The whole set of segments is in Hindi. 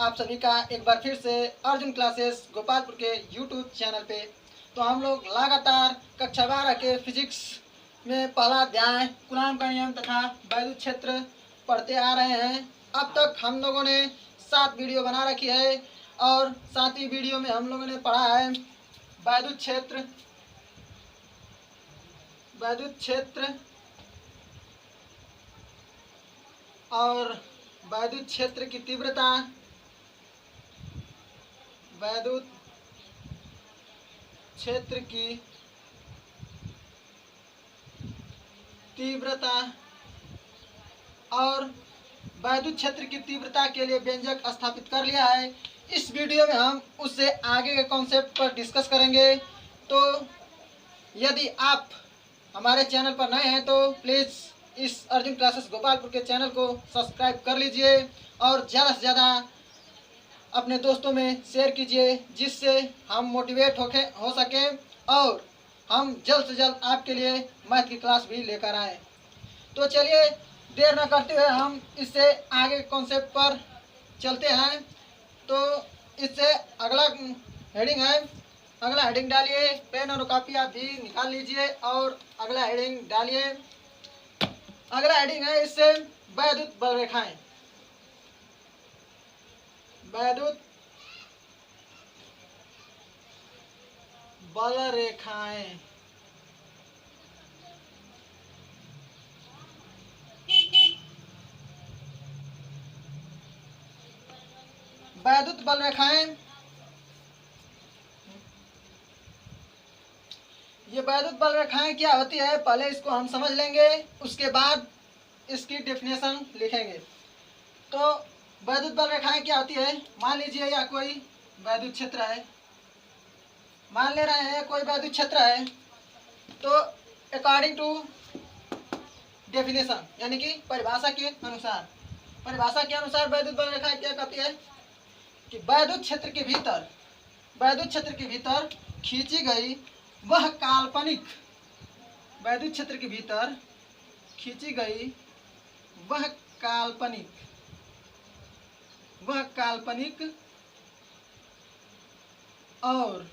आप सभी का एक बार फिर से अर्जुन क्लासेस गोपालपुर के यूट्यूब चैनल पे। तो हम लोग लगातार कक्षा 12 के फिजिक्स में पहला अध्याय कूलॉम का नियम तथा वैद्युत क्षेत्र पढ़ते आ रहे हैं। अब तक हम लोगों ने 7 वीडियो बना रखी है और 7वीं वीडियो में हम लोगों ने पढ़ा है वैद्युत क्षेत्र और वैद्युत क्षेत्र की तीव्रता, वैद्युत क्षेत्र की तीव्रता और वैद्युत क्षेत्र की तीव्रता के लिए व्यंजक स्थापित कर लिया है। इस वीडियो में हम उससे आगे के कॉन्सेप्ट पर डिस्कस करेंगे। तो यदि आप हमारे चैनल पर नए हैं तो प्लीज़ इस अर्जुन क्लासेस गोपालपुर के चैनल को सब्सक्राइब कर लीजिए और ज़्यादा से ज़्यादा अपने दोस्तों में शेयर कीजिए, जिससे हम मोटिवेट हो सकें और हम जल्द से जल्द आपके लिए मैथ की क्लास भी लेकर आएँ। तो चलिए देर न करते हुए हम इससे आगे कॉन्सेप्ट पर चलते हैं। तो इससे अगला हेडिंग है, अगला हेडिंग डालिए, पेन और कॉपी आप भी निकाल लीजिए और अगला हेडिंग डालिए। अगला हेडिंग है इससे वैद्युत बल रेखाएं। वैद्युत बल रेखाएं वैद्युत बल रेखाएं ये वैद्युत बल रेखाएं क्या होती है, पहले इसको हम समझ लेंगे, उसके बाद इसकी डेफिनेशन लिखेंगे। तो वैद्युत बल रेखाएं क्या होती है, मान लीजिए या कोई वैद्युत क्षेत्र है, मान ले रहे हैं कोई वैद्युत क्षेत्र है। तो अकॉर्डिंग टू डेफिनेशन यानी कि परिभाषा के अनुसार वैद्युत बल रेखाएं क्या कहती है कि वैद्युत क्षेत्र के भीतर खींची गई वह काल्पनिक वैद्युत क्षेत्र के भीतर खींची गई वह काल्पनिक और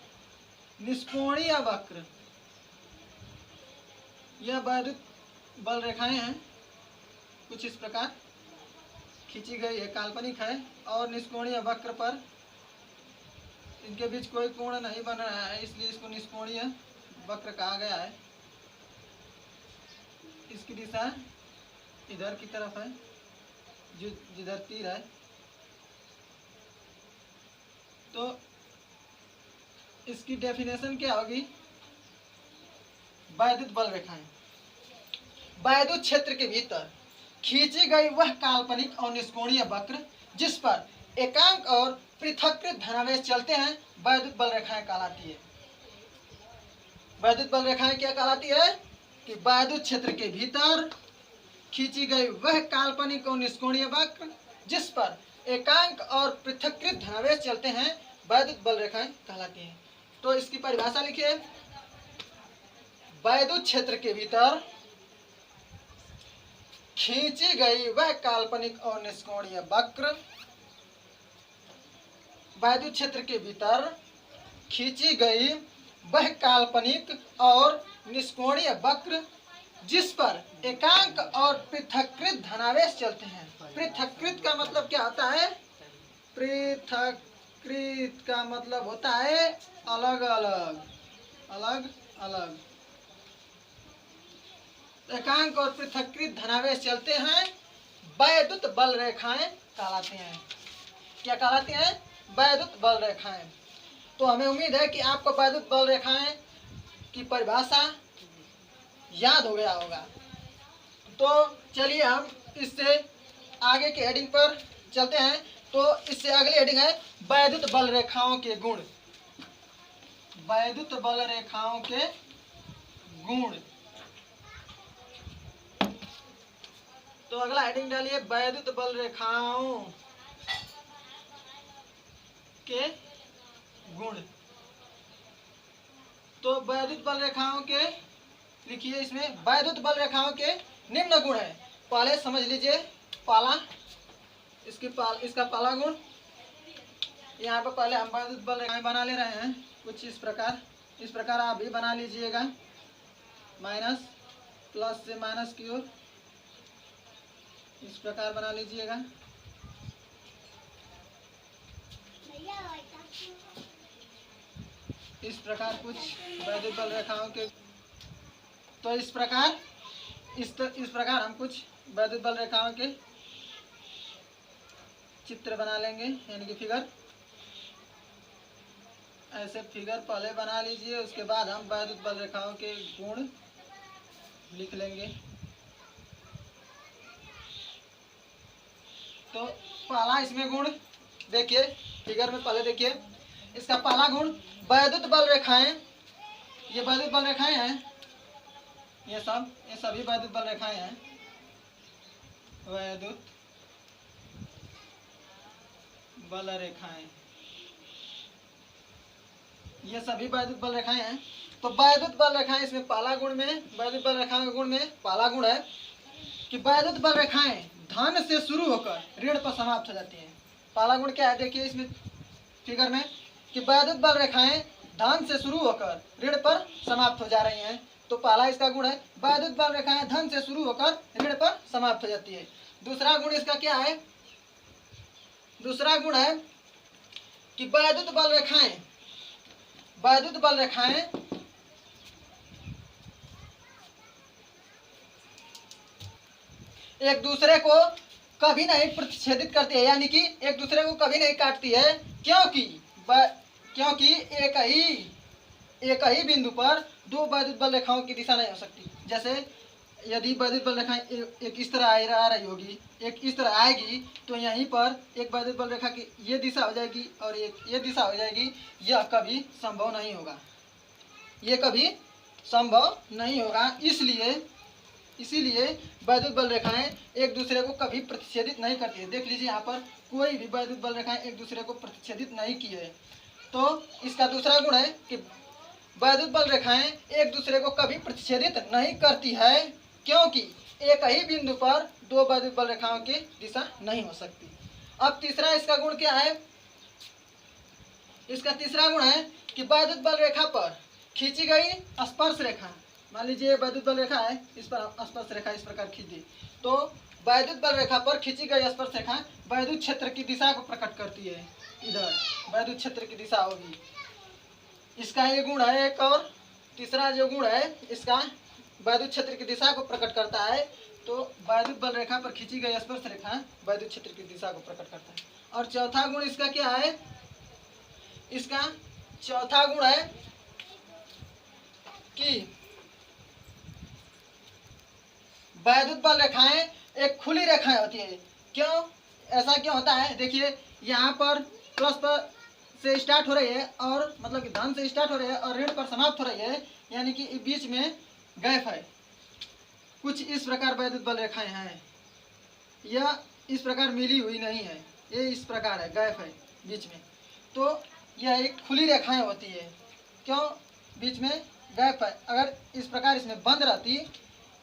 निष्कोणीय वक्र, यह वैद्युत बल रेखाएं हैं। कुछ इस प्रकार खींची गई है, काल्पनिक है और निष्कोणीय वक्र पर इनके बीच कोई कोण नहीं बन रहा है, इसलिए इसको निष्कोणीय वक्र कहा गया है। इसकी दिशा इधर की तरफ है, जिधर तीर है। तो इसकी डेफिनेशन क्या होगी, वैद्युत बल रेखाएं वैद्युत क्षेत्र के भीतर खींची गई वह काल्पनिक और निष्कोणीय वक्र जिस पर एकांक और पृथक्कृत धनावेश चलते हैं, वैद्युत बल रेखाएं कहलाती है। वैद्युत बल रेखाएं क्या कहलाती है कि वैद्युत क्षेत्र के भीतर खींची गई वह काल्पनिक और निष्कोणीय वक्र जिस पर एकांक और पृथक्कृत धनावेश चलते हैं, वैद्युत बल रेखाएं कहलाती हैं। तो इसकी परिभाषा लिखिए, वैद्युत क्षेत्र के भीतर खींची गई वह काल्पनिक और निष्कोणीय वक्र, वैद्युत क्षेत्र के भीतर खींची गई वह काल्पनिक और निष्कोणीय वक्र जिस पर एकांक और पृथक्कृत धनावेश चलते हैं। पृथक्कृत का मतलब क्या होता है, पृथक्कृत का मतलब होता है अलग अलग। एकांक और पृथक्कृत धनावेश चलते हैं, वैद्युत बल रेखाएं कहलाते हैं। क्या कहलाते हैं, वैद्युत बल रेखाएं। तो हमें उम्मीद है कि आपको वैद्युत बल रेखाएं की परिभाषा याद हो गया होगा। तो चलिए हम इससे आगे के हेडिंग पर चलते हैं। तो इससे अगली हेडिंग है वैद्युत बल रेखाओं के गुण। वैद्युत बल रेखाओं के गुण। तो अगला हेडिंग डालिए, वैद्युत बल रेखाओं के गुण। तो वैद्युत बल रेखाओं के लिखिए, इसमें वैद्युत बल रेखाओं के निम्न गुण है। पहले समझ लीजिए, इसका पहला गुण यहाँ पर पहले हम वैद्युत बल रेखाएं बना ले रहे हैं कुछ इस प्रकार आप भी बना लीजिएगा। माइनस प्लस से माइनस की ओर इस प्रकार बना लीजिएगा। इस प्रकार कुछ वैद्युत बल रेखाओं के तो इस प्रकार हम कुछ वैद्युत बल रेखाओं के चित्र बना लेंगे, यानी कि फिगर। ऐसे फिगर पहले बना लीजिए, उसके बाद हम वैद्युत बल रेखाओं के गुण लिख लेंगे। तो पहला इसमें गुण देखिए, फिगर में पहले देखिए, इसका पहला गुण वैद्युत बल रेखाएं, ये वैद्युत बल रेखाएं हैं, ये सभी वैद्युत बल रेखाएं हैं। वैद्युत बल रेखाएं, ये सभी वैद्युत बल रेखाएं हैं। तो वैद्युत बल रेखाएं, इसमें पहला गुण में, वैद्युत बल रेखाओं के गुण में पहला गुण है कि वैद्युत बल रेखाएं धन से शुरू होकर ऋण पर समाप्त हो जाती हैं। पहला गुण क्या है, देखिए इसमें फिगर में कि वैद्युत बल रेखाएं धन से शुरू होकर ऋण पर समाप्त हो जा रही हैं। तो पहला इसका गुण है, वैद्युत बल रेखाएं धन से शुरू होकर ऋण पर समाप्त हो जाती है। दूसरा गुण इसका क्या है, दूसरा गुण है कि वैद्युत बल रेखाएं एक दूसरे को कभी नहीं प्रतिच्छेदित करती है, यानी कि एक दूसरे को कभी नहीं काटती है, क्योंकि एक ही बिंदु पर दो वैद्युत बल रेखाओं की दिशा नहीं हो सकती। जैसे यदि वैद्युत बल रेखाएं एक इस तरह आ रही होगी, एक इस तरह आएगी, तो यहीं पर एक वैद्युत बल रेखा की ये दिशा हो जाएगी और एक ये दिशा हो जाएगी। यह कभी संभव नहीं होगा, ये कभी संभव नहीं होगा। इसीलिए वैद्युत बल रेखाएं एक दूसरे को कभी प्रतिच्छेदित नहीं करती है। देख लीजिए, यहाँ पर कोई भी वैद्युत बल रेखाएं एक दूसरे को प्रतिच्छेदित नहीं की है। तो इसका दूसरा गुण है कि वैद्युत बल रेखाएं एक दूसरे को कभी प्रतिच्छेदित नहीं करती है, क्योंकि एक ही बिंदु पर दो वैद्युत बल रेखाओं की दिशा नहीं हो सकती। अब तीसरा इसका गुण क्या है, इसका तीसरा गुण है कि वैद्युत बल रेखा पर खींची गई स्पर्श रेखा, मान लीजिए वैद्युत बल रेखा है, इस पर स्पर्श रेखा इस प्रकार खींच दी, तो वैद्युत बल रेखा पर खींची गई स्पर्श रेखा वैद्युत क्षेत्र की दिशा को प्रकट करती है। इधर वैद्युत क्षेत्र की दिशा होगी, इसका ये गुण है एक। और तीसरा जो गुण है इसका वैद्युत क्षेत्र की दिशा को प्रकट करता है। तो वैद्युत बल रेखा पर खींची गई स्पर्श रेखा वैद्युत क्षेत्र की दिशा को प्रकट करता है। और चौथा गुण इसका क्या है, इसका चौथा गुण है कि वैद्युत बल रेखाएं एक खुली रेखाएं होती है। क्यों, ऐसा क्यों होता है, देखिए यहाँ पर प्लस पर से स्टार्ट हो रही है, और मतलब कि धन से स्टार्ट हो रही है और ऋण पर समाप्त हो रही है, यानी कि बीच में गैप है। कुछ इस प्रकार वैद्युत बल रेखाएं हैं, यह इस प्रकार मिली हुई नहीं है, ये इस प्रकार है, गैप है बीच में। तो यह एक खुली रेखाएं होती है। क्यों, बीच में गैप है। अगर इस प्रकार इसमें बंद रहती,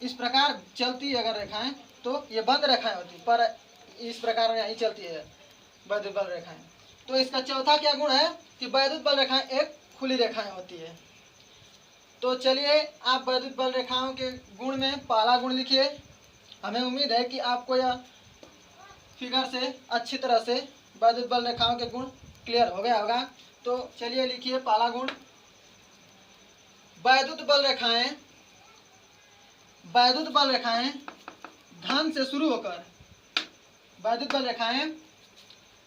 इस प्रकार चलती अगर रेखाएं, तो ये बंद रेखाएं होती, पर इस प्रकार नहीं चलती है वैद्युत बल रेखाएं। तो इसका चौथा क्या गुण है कि वैद्युत बल रेखाएं एक खुली रेखाएं होती है। तो चलिए आप वैद्युत बल रेखाओं के गुण में पहला गुण लिखिए। हमें उम्मीद है कि आपको यह फिगर से अच्छी तरह से वैद्युत बल रेखाओं के गुण क्लियर हो गया होगा। तो चलिए लिखिए पहला गुण, वैद्युत बल रेखाएं धन से शुरू होकर, वैद्युत बल रेखाएं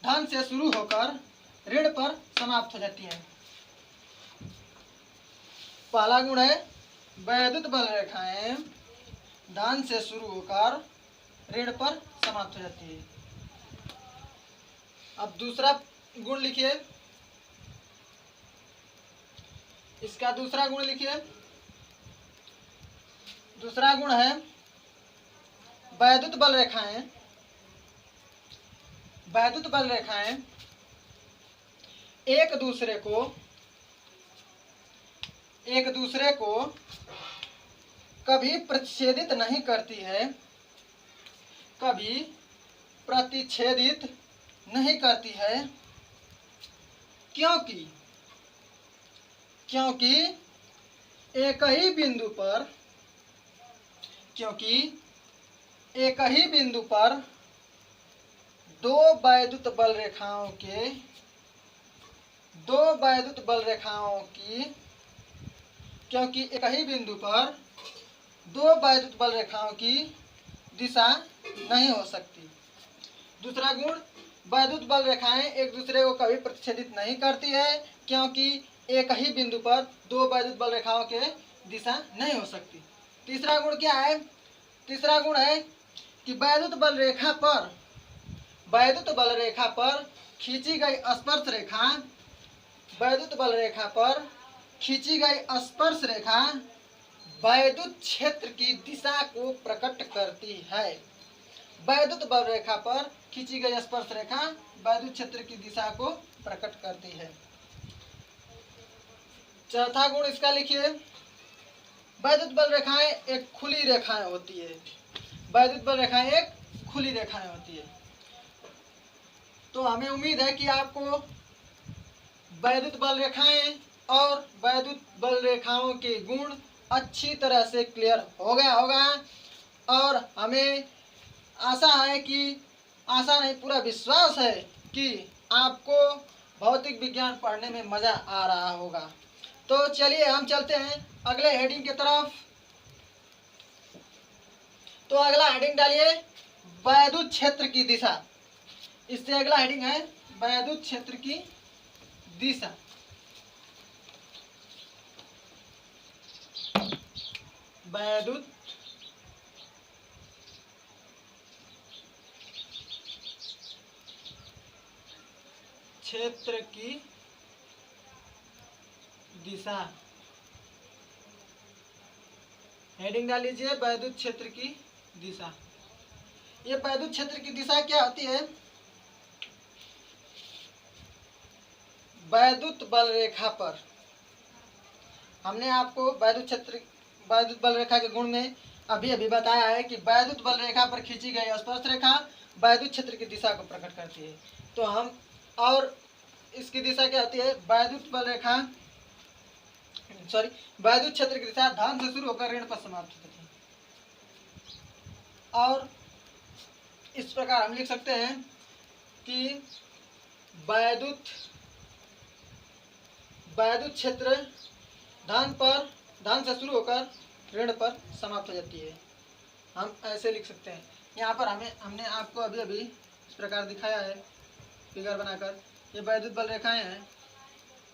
धन से शुरू होकर ऋण पर समाप्त हो जाती हैं। पहला गुण है वैद्युत बल रेखाएं धन से शुरू होकर ऋण पर समाप्त हो जाती है। अब दूसरा गुण लिखिए, इसका दूसरा गुण लिखिए। दूसरा गुण है वैद्युत बल रेखाएं एक दूसरे को कभी प्रतिच्छेदित नहीं करती है, कभी प्रतिच्छेदित नहीं करती है, क्योंकि क्योंकि एक ही बिंदु पर क्योंकि एक ही बिंदु पर दो वैद्युत बल रेखाओं की क्योंकि एक ही बिंदु पर दो वैद्युत बल रेखाओं की दिशा नहीं हो सकती। दूसरा गुण, वैद्युत बल रेखाएं एक दूसरे को कभी प्रतिच्छेदित नहीं करती है, क्योंकि एक ही बिंदु पर दो वैद्युत बल रेखाओं के दिशा नहीं हो सकती। तीसरा गुण क्या है? तीसरा गुण है कि वैद्युत बल रेखा पर खींची गई स्पर्श रेखा वैद्युत क्षेत्र की दिशा को प्रकट करती है। वैद्युत बल रेखा पर खींची गई स्पर्श रेखा वैद्युत क्षेत्र की दिशा को प्रकट करती है। चौथा गुण इसका लिखिए, वैद्युत बल रेखाएं एक खुली रेखाएं होती है। वैद्युत बल रेखाएं एक खुली रेखाएं होती है। तो हमें उम्मीद है कि आपको वैद्युत बल रेखाएं और वैद्युत बल रेखाओं के गुण अच्छी तरह से क्लियर हो गया होगा, और हमें आशा नहीं पूरा विश्वास है कि आपको भौतिक विज्ञान पढ़ने में मजा आ रहा होगा। तो चलिए हम चलते हैं अगले हेडिंग की तरफ। तो अगला हेडिंग डालिए, वैद्युत क्षेत्र की दिशा। इससे अगला हेडिंग है वैद्युत क्षेत्र की दिशा। वैद्युत क्षेत्र की दिशा। हेडिंग डाल लीजिए, वैद्युत क्षेत्र की दिशा। ये वैद्युत क्षेत्र की दिशा क्या होती है? वैद्युत बल रेखा पर, हमने आपको वैद्युत बल रेखा के गुण में अभी बताया है कि वैद्युत बल रेखा पर खींची गई स्पर्श रेखा वैद्युत क्षेत्र की दिशा को प्रकट करती है। तो हम, और इसकी दिशा क्या होती है? वैद्युत क्षेत्र की दिशा धन से शुरू होकर ऋण पर समाप्त होती है। और इस प्रकार हम लिख सकते हैं कि वैद्युत क्षेत्र धन से शुरू होकर ऋण पर समाप्त हो जाती है। हम ऐसे लिख सकते हैं। यहाँ पर हमने आपको अभी इस प्रकार दिखाया है फिगर बनाकर। ये वैद्युत बल रेखाएं हैं,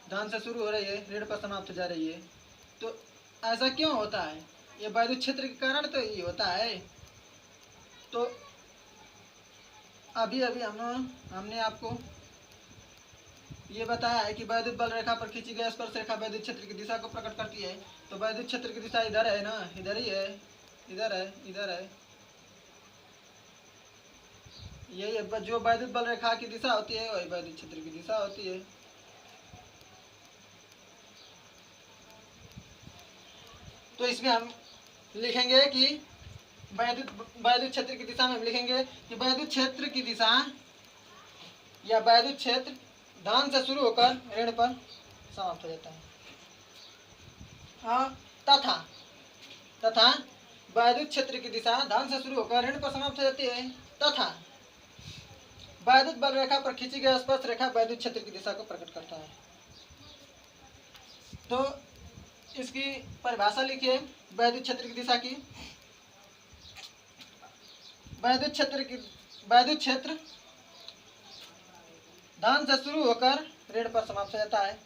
धन से शुरू हो रही है, ऋण पर समाप्त हो जा रही है। तो ऐसा क्यों होता है? ये वैद्युत क्षेत्र के कारण तो ये होता है। तो अभी हमने आपको ये बताया है कि वैद्युत बल रेखा पर खींची गई स्पर्श रेखा वैद्युत क्षेत्र की दिशा को प्रकट करती है। तो वैद्युत क्षेत्र की दिशा इधर है ना, इधर ही है, इधर है। यही जो वैद्युत बल रेखा की दिशा होती है वही वैद्युत क्षेत्र की दिशा होती है। तो इसमें हम लिखेंगे कि वैद्युत क्षेत्र की दिशा में हम लिखेंगे कि वैद्युत क्षेत्र की दिशा या वैद्युत क्षेत्र धन से शुरू होकर ऋण पर समाप्त हो जाता है। हाँ, तथा वैद्युत क्षेत्र की दिशा धन से शुरू होकर ऋण पर समाप्त हो जाती है, तथा वैद्युत बल रेखा पर खींची गई स्पर्श रेखा वैद्युत क्षेत्र की दिशा को प्रकट करता है। तो इसकी परिभाषा लिखिए वैद्युत क्षेत्र की दिशा की। वैद्युत क्षेत्र धन से शुरू होकर ऋण पर समाप्त हो जाता है,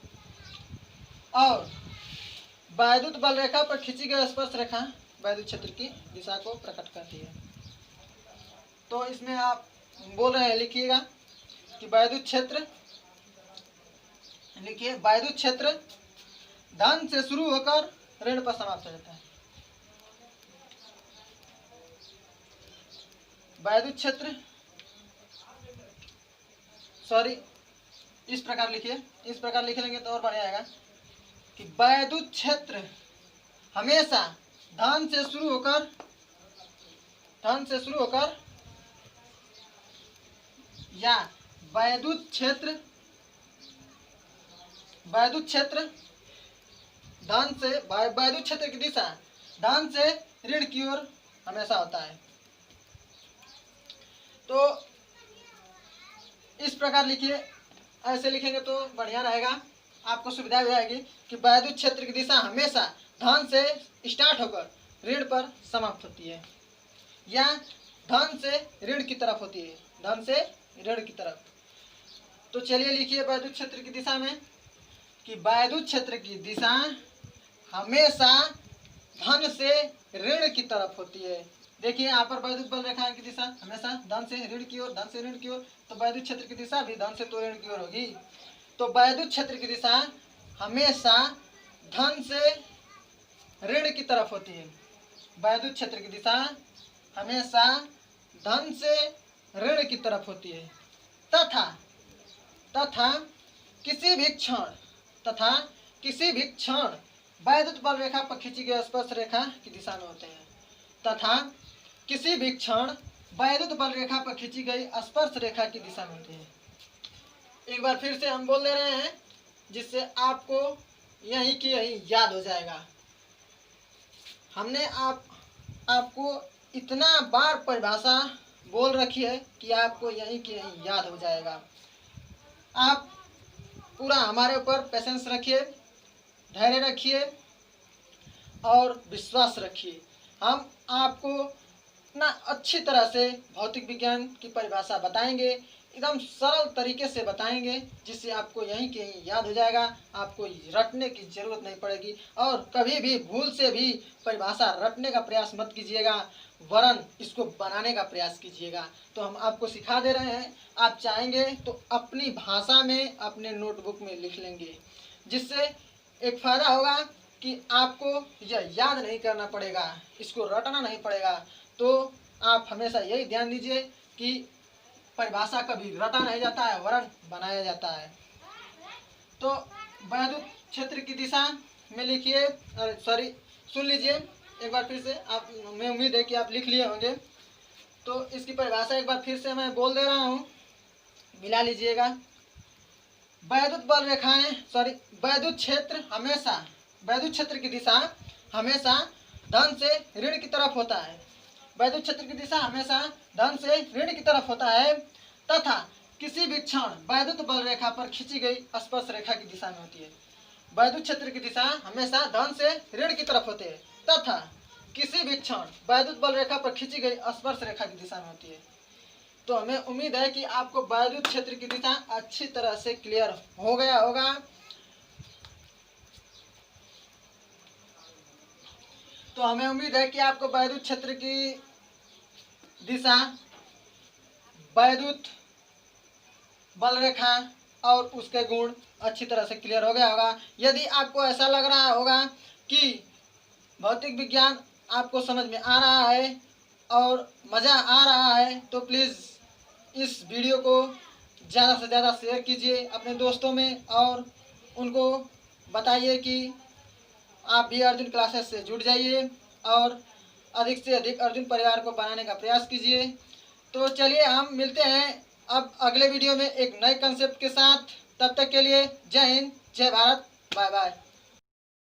और वैद्युत बल रेखा पर खींची गई स्पर्श रेखा वैद्युत क्षेत्र की दिशा को प्रकट करती है। तो इसमें आप बोल रहे हैं, लिखिएगा कि वैद्युत क्षेत्र धन से शुरू होकर ऋण पर समाप्त हो जाता है। वैद्युत क्षेत्र, इस प्रकार लिखिए, इस प्रकार लिख लेंगे तो और बढ़िया आएगा कि वैद्युत क्षेत्र हमेशा धन से शुरू होकर या वैद्युत क्षेत्र वैद्युत क्षेत्र धन से वैद्युत क्षेत्र की दिशा धन से ऋण की ओर हमेशा होता है। तो इस प्रकार लिखिए, ऐसे लिखेंगे तो बढ़िया रहेगा, आपको सुविधा हो जाएगी कि वैद्युत क्षेत्र की दिशा हमेशा धन से स्टार्ट होकर ऋण पर समाप्त होती है या धन से ऋण की तरफ होती है, धन से ऋण की तरफ। तो चलिए लिखिए वैद्युत क्षेत्र की दिशा में कि वैद्युत क्षेत्र की दिशा हमेशा धन से ऋण की तरफ होती है। देखिए यहाँ पर वैद्युत बल रेखा की दिशा हमेशा धन से ऋण की ओर, धन से ऋण की ओर, तो वैद्युत क्षेत्र की दिशा भी धन से तो ऋण की ओर होगी। तो वैद्युत क्षेत्र की दिशा हमेशा धन से ऋण की तरफ होती है। वैद्युत क्षेत्र की दिशा हमेशा धन से ऋण की तरफ होती है तथा किसी भी क्षण वैद्युत बल रेखा पर खींची गई स्पर्श रेखा की दिशा में होते हैं। तथा किसी भी क्षण वैद्युत बल रेखा पर खींची गई स्पर्श रेखा की दिशा में होते हैं। एक बार फिर से हम बोल दे रहे हैं जिससे आपको यही की यही याद हो जाएगा। हमने आपको इतना बार परिभाषा बोल रखी है कि आपको यही की यही याद हो जाएगा। आप पूरा हमारे ऊपर पेशेंस रखिए, धैर्य रखिए और विश्वास रखिए। हम आपको इतना अच्छी तरह से भौतिक विज्ञान की परिभाषा बताएंगे, एकदम सरल तरीके से बताएंगे जिससे आपको यहीं के यहीं याद हो जाएगा। आपको रटने की ज़रूरत नहीं पड़ेगी और कभी भी भूल से भी परिभाषा रटने का प्रयास मत कीजिएगा, वरन इसको बनाने का प्रयास कीजिएगा। तो हम आपको सिखा दे रहे हैं, आप चाहेंगे तो अपनी भाषा में अपने नोटबुक में लिख लेंगे, जिससे एक फ़ायदा होगा कि आपको यह याद नहीं करना पड़ेगा, इसको रटना नहीं पड़ेगा। तो आप हमेशा यही ध्यान दीजिए कि परिभाषा कभी रटा नहीं जाता है, वरन बनाया जाता है। तो वैद्युत क्षेत्र की दिशा में लिखिए, सुन लीजिए एक बार फिर से, आप मैं उम्मीद है कि आप लिख लिए होंगे। तो इसकी परिभाषा एक बार फिर से मैं बोल दे रहा हूँ, मिला लीजिएगा। वैद्युत बल रेखाएं वैद्युत क्षेत्र की दिशा हमेशा धन से ऋण की तरफ होता है। वैद्युत क्षेत्र की दिशा हमेशा धन से ऋण की तरफ होता है तथा किसी भी क्षण वैद्युत बल रेखा पर खींची गई स्पर्श रेखा की दिशा में होती है। वैद्युत क्षेत्र की दिशा हमेशा धन से ऋण की तरफ होती है तथा किसी भी क्षण वैद्युत बल रेखा पर खींची गई स्पर्श रेखा की दिशा में होती है। तो हमें उम्मीद है कि आपको वैद्युत क्षेत्र की दिशा अच्छी तरह से क्लियर हो गया होगा। तो हमें उम्मीद है कि आपको वैद्युत क्षेत्र की दिशा, वैद्युत बल रेखा और उसके गुण अच्छी तरह से क्लियर हो गया होगा। यदि आपको ऐसा लग रहा होगा कि भौतिक विज्ञान आपको समझ में आ रहा है और मज़ा आ रहा है, तो प्लीज़ इस वीडियो को ज़्यादा से ज़्यादा शेयर कीजिए अपने दोस्तों में और उनको बताइए कि आप भी अर्जुन क्लासेस से जुड़ जाइए और अधिक से अधिक अर्जुन परिवार को बनाने का प्रयास कीजिए। तो चलिए हम मिलते हैं अब अगले वीडियो में एक नए कंसेप्ट के साथ। तब तक के लिए जय हिंद, जय भारत, बाय बाय।